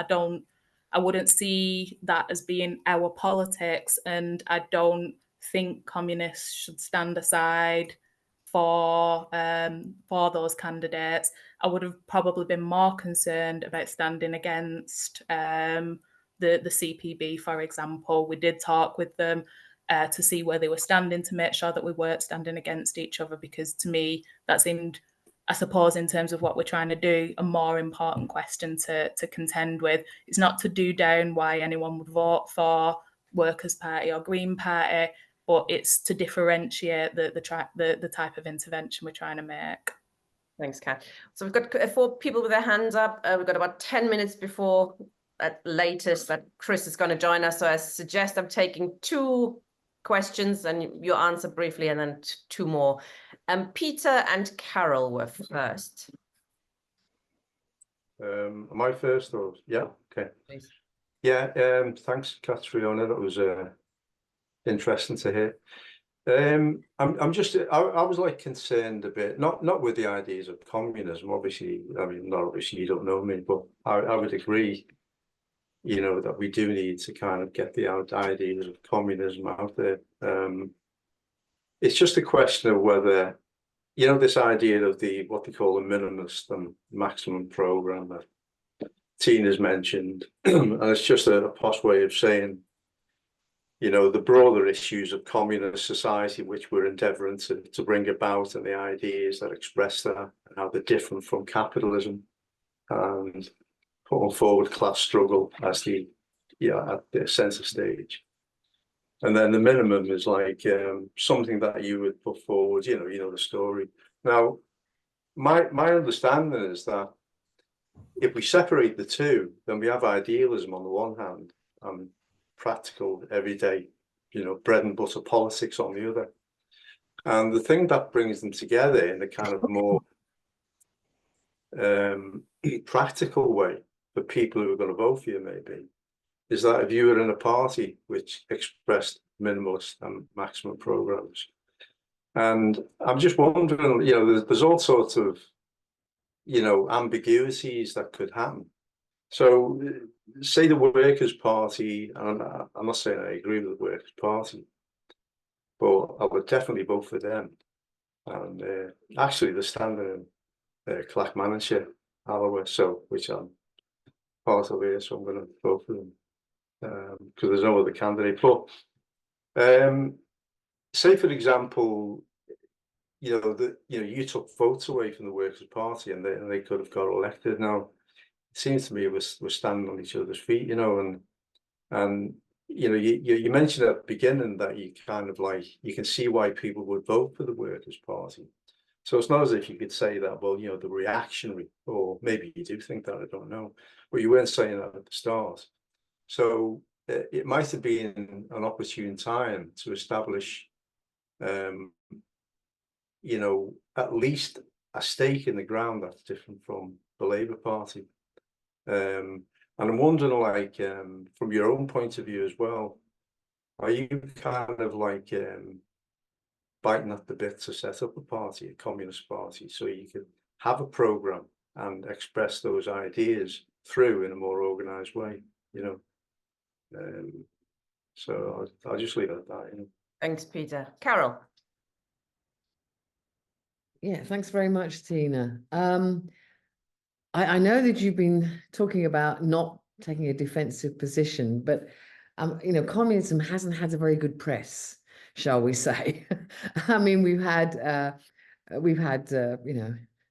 I wouldn't see that as being our politics, and I don't think communists should stand aside for those candidates. I would have probably been more concerned about standing against the CPB, for example. We did talk with them to see where they were standing, to make sure that we weren't standing against each other, because to me that seemed, I suppose, in terms of what we're trying to do, a more important question to contend with. It's not to do down why anyone would vote for Workers' Party or Green Party, but it's to differentiate the type of intervention we're trying to make. Thanks, Kat. So we've got 4 people with their hands up. We've got about 10 minutes before at latest that Chris is going to join us. So I suggest I'm taking 2 questions and you answer briefly, and then 2 more. Peter and Carol were first. Am I first or yeah? Okay. Please. Yeah. Thanks, Caitriona. That was interesting to hear. I'm just I was like concerned a bit, not with the ideas of communism. Obviously, I mean, not obviously, you don't know me, but I would agree, you know, that we do need to kind of get the ideas of communism out there. It's just a question of whether you know, this idea of what they call a minimalist and maximum program that Tina's mentioned, and it's just a posh way of saying, you know, the broader issues of communist society, which we're endeavouring to bring about, and the ideas that express that, and how they're different from capitalism, and putting forward class struggle as at the centre stage. And then the minimum is like something that you would put forward, you know the story. Now, my understanding is that if we separate the two, then we have idealism on the one hand and practical, everyday, bread and butter politics on the other. And the thing that brings them together in a kind of more practical way for people who are going to vote for you, maybe, is that if you were in a party which expressed minimalist and maximum programs. And I'm just wondering, there's all sorts of, ambiguities that could happen. So say the Workers' Party, and I'm not saying I agree with the Workers' Party, but I would definitely vote for them. And actually they're standing in Clackmannanshire, Alloway, which I'm part of here, so I'm going to vote for them. Because there's no other candidate. But say, for example, you took votes away from the Workers' Party, and they could have got elected. Now, it seems to me we're standing on each other's feet, and you mentioned at the beginning that you kind of you can see why people would vote for the Workers' Party. So it's not as if you could say that, well, the reactionary, or maybe you do think that, I don't know, but you weren't saying that at the start. So it might have been an opportune time to establish, at least a stake in the ground that's different from the Labour Party. And I'm wondering, from your own point of view as well, are you kind of biting at the bit to set up a party, a communist party, so you can have a programme and express those ideas through in a more organised way, So I'll just leave it at that. Thanks, Peter. Carol. Yeah, thanks very much, Tina. I know that you've been talking about not taking a defensive position, but communism hasn't had a very good press, shall we say? I mean, we've had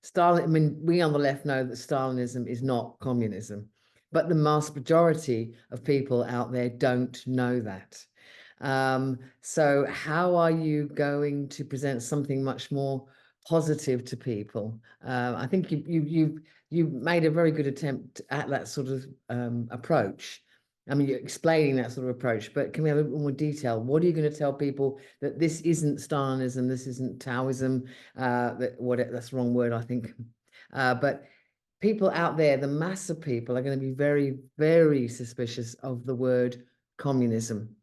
Stalin. I mean, we on the left know that Stalinism is not communism, but the vast majority of people out there don't know that. So how are you going to present something much more positive to people? I think you made a very good attempt at that sort of approach. I mean, you're explaining that sort of approach, but can we have a little more detail? What are you going to tell people that this isn't Stalinism, this isn't Taoism? That's the wrong word, I think. But people out there, the mass of people, are going to be very, very suspicious of the word communism.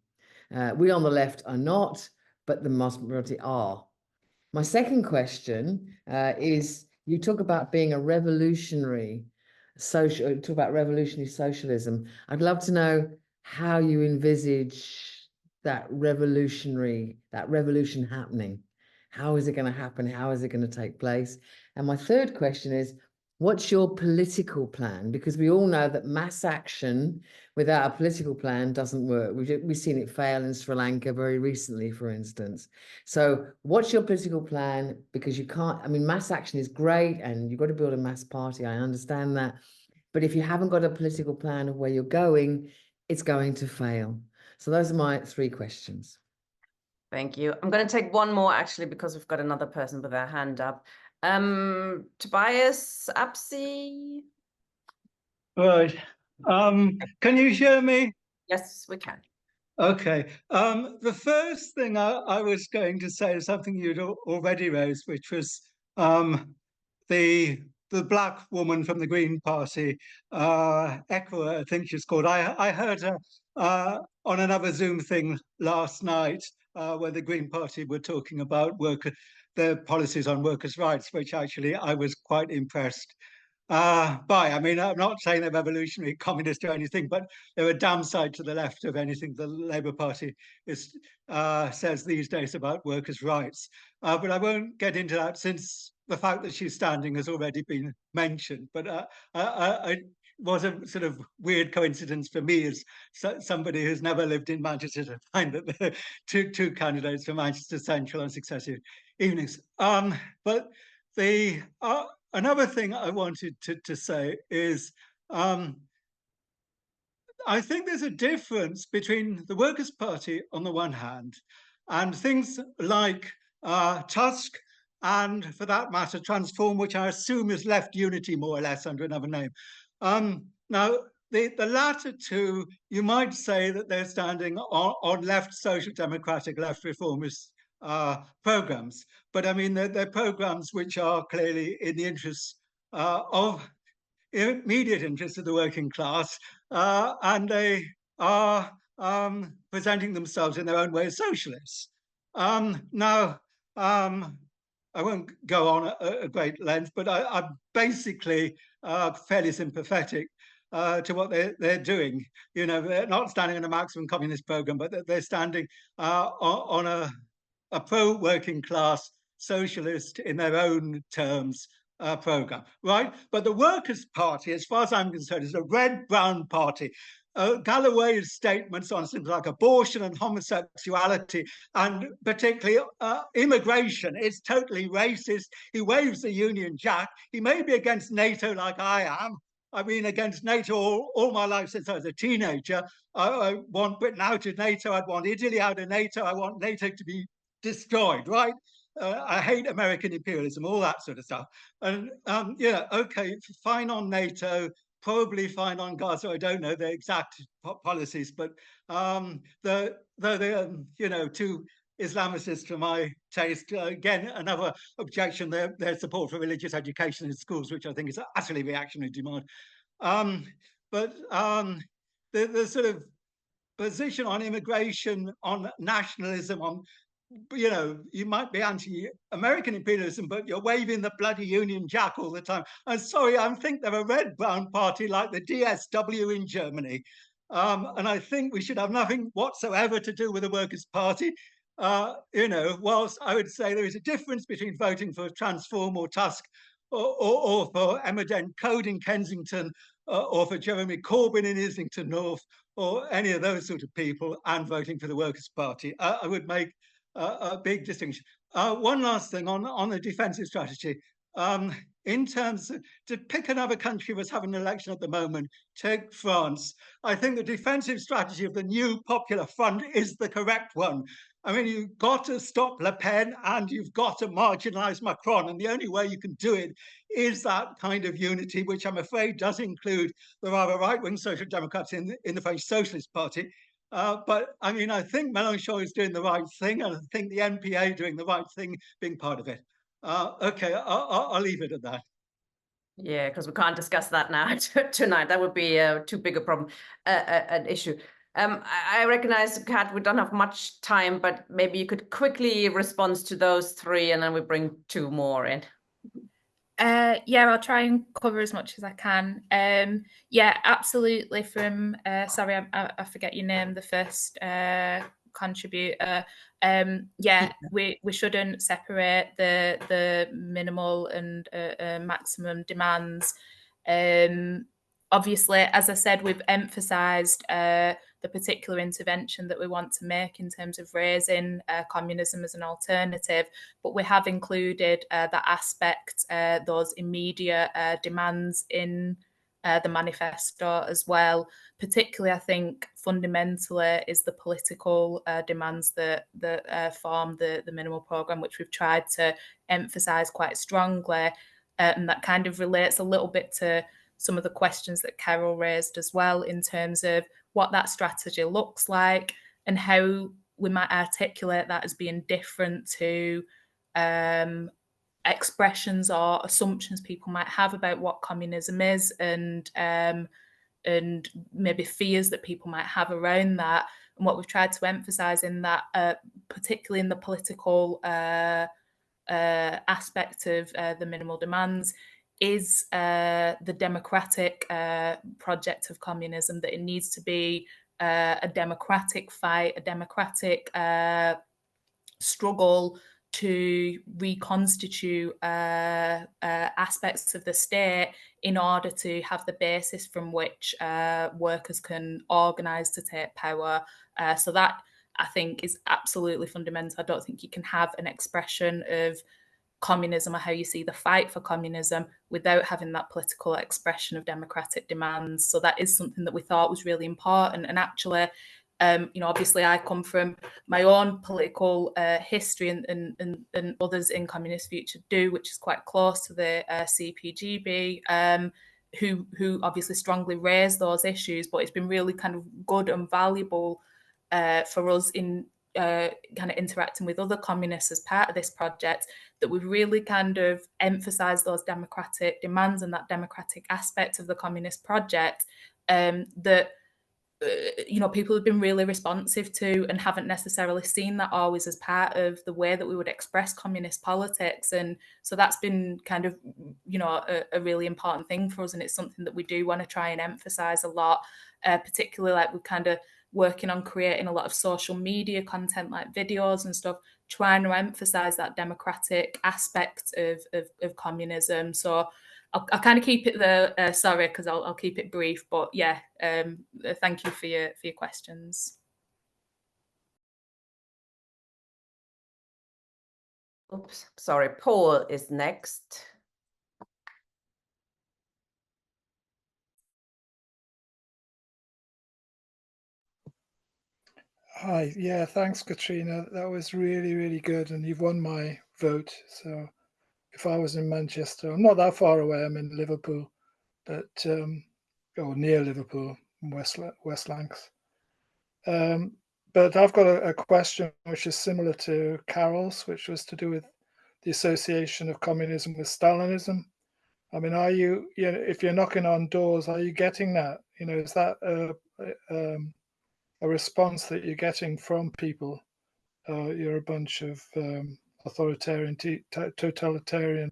We on the left are not, but the majority are. My second question is, you talk about being a revolutionary socialism. I'd love to know how you envisage that revolution happening. How is it going to happen? How is it going to take place? And my third question is, what's your political plan? Because we all know that mass action without a political plan doesn't work. We've seen it fail in Sri Lanka very recently, for instance. So what's your political plan? Because you can't, I mean, mass action is great and you've got to build a mass party. I understand that. But if you haven't got a political plan of where you're going, it's going to fail. So those are my three questions. Thank you. I'm going to take one more, actually, because we've got another person with their hand up. Tobias Apsi. Right. Can you hear me? Yes, we can. Okay. The first thing I was going to say is something you'd already raised, which was the black woman from the Green Party, Ekwa, I think she's called. I heard her on another Zoom thing last night where the Green Party were talking about their policies on workers' rights, which actually I was quite impressed by. I mean, I'm not saying they're revolutionary communist or anything, but they're a damn sight to the left of anything the Labour Party says these days about workers' rights. But I won't get into that, since the fact that she's standing has already been mentioned. But it was a sort of weird coincidence for me, as somebody who's never lived in Manchester, to find that there are two candidates for Manchester Central on successive evenings. But the another thing I wanted to say is, I think there's a difference between the Workers' Party on the one hand and things like Tusk, and for that matter, Transform, which I assume is Left Unity more or less under another name. Now, the latter two, you might say that they're standing on left social democratic, left reformist programs. But I mean, they're programs which are clearly in the interests of immediate interests of the working class, and they are presenting themselves in their own way as socialists. Now, I won't go on a great length, but I'm basically fairly sympathetic to what they're doing. You know, they're not standing on a Marxist communist program, but they're standing on a pro-working class socialist in their own terms program, right? But the Workers' Party, as far as I'm concerned, is a red-brown party. Galloway's statements on things like abortion and homosexuality, and particularly immigration, is totally racist. He waves the Union Jack. He may be against NATO like I am. I've been against NATO all my life since I was a teenager. I want Britain out of NATO. I'd want Italy out of NATO. I want NATO to be destroyed, right? I hate American imperialism, all that sort of stuff. And yeah, okay, fine on NATO, probably fine on Gaza. I don't know the exact policies, but they're you know, too Islamicist for my taste. Again, another objection, their support for religious education in schools, which I think is an utterly reactionary demand. But the sort of position on immigration, on nationalism, on, you know, you might be anti-American imperialism, but you're waving the bloody Union Jack all the time. I'm sorry, I think they're a red-brown party like the DSW in Germany. And I think we should have nothing whatsoever to do with the Workers' Party. You know, whilst I would say there is a difference between voting for Transform or Tusk, or for Emma Dent Code in Kensington, or for Jeremy Corbyn in Islington North, or any of those sort of people, and voting for the Workers' Party. I would make a big distinction. One last thing on the defensive strategy. In terms of, to pick another country that's having an election at the moment, take France. I think the defensive strategy of the new Popular Front is the correct one. I mean, you've got to stop Le Pen and you've got to marginalize Macron. And the only way you can do it is that kind of unity, which I'm afraid does include the rather right-wing Social Democrats in the French Socialist Party. But I mean, I think Mélenchon is doing the right thing, and I think the NPA doing the right thing, being part of it. Okay, I'll leave it at that. Yeah, because we can't discuss that now tonight. That would be too big a problem, an issue. I recognize, Kat, we don't have much time, but maybe you could quickly respond to those three, and then we bring two more in. Yeah, I'll try and cover as much as I can. Yeah, absolutely. From sorry, I forget your name, the first contributor. Yeah, we shouldn't separate the minimal and maximum demands. Obviously, as I said, we've emphasised the particular intervention that we want to make in terms of raising communism as an alternative, but we have included that aspect, those immediate demands in the manifesto as well. Particularly, I think, fundamentally is the political demands that form the minimal programme, which we've tried to emphasise quite strongly, and that kind of relates a little bit to some of the questions that Carol raised as well, in terms of what that strategy looks like and how we might articulate that as being different to expressions or assumptions people might have about what communism is, and maybe fears that people might have around that. And what we've tried to emphasise in that, particularly in the political aspect of the minimal demands, is the democratic project of communism, that it needs to be a democratic fight, a democratic struggle to reconstitute aspects of the state in order to have the basis from which workers can organise to take power. So that, I think, is absolutely fundamental. I don't think you can have an expression of communism or how you see the fight for communism without having that political expression of democratic demands. So that is something that we thought was really important. And actually, obviously I come from my own political history, and others in Communist Future do, which is quite close to the CPGB, who obviously strongly raise those issues. But it's been really kind of good and valuable for us in kind of interacting with other communists as part of this project, that we've really kind of emphasised those democratic demands and that democratic aspect of the communist project that people have been really responsive to, and haven't necessarily seen that always as part of the way that we would express communist politics. And so that's been kind of, a really important thing for us. And it's something that we do want to try and emphasize a lot, particularly like we're kind of working on creating a lot of social media content, like videos and stuff, trying to emphasize that democratic aspect of communism. So I'll kind of keep it there. Sorry, because I'll keep it brief. But yeah, thank you for your questions. Oops, sorry. Paul is next. Hi, yeah, thanks, Caitriona. That was really, really good, and you've won my vote. So if I was in Manchester, I'm not that far away. I'm in Liverpool, but or near Liverpool, West Lancs. But I've got a question which is similar to Carol's, which was to do with the association of communism with Stalinism. I mean, are you, if you're knocking on doors, are you getting that? Is that a response that you're getting from people? You're a bunch of authoritarian, totalitarian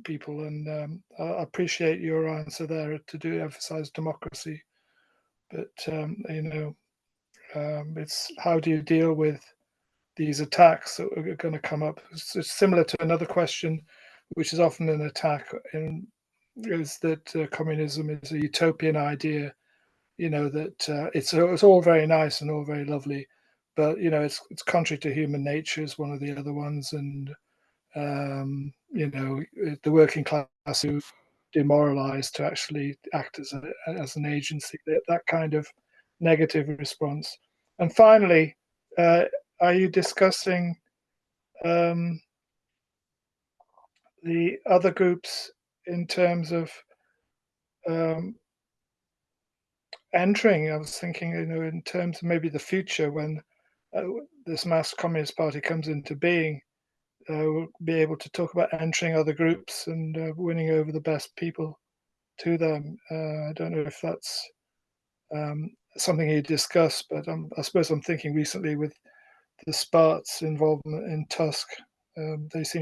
people, and I appreciate your answer there to emphasize democracy. But it's how do you deal with these attacks that are going to come up? It's similar to another question, which is often an attack, is that communism is a utopian idea. That it's all very nice and all very lovely, but it's contrary to human nature is one of the other ones, and the working class who demoralized to actually act as an agency, that kind of negative response. And finally, are you discussing the other groups in terms of entering? I was thinking, in terms of maybe the future when this mass communist party comes into being, we'll be able to talk about entering other groups and winning over the best people to them. I don't know if that's something you discuss, but I suppose I'm thinking recently with the Sparts involvement in Tusk, they seem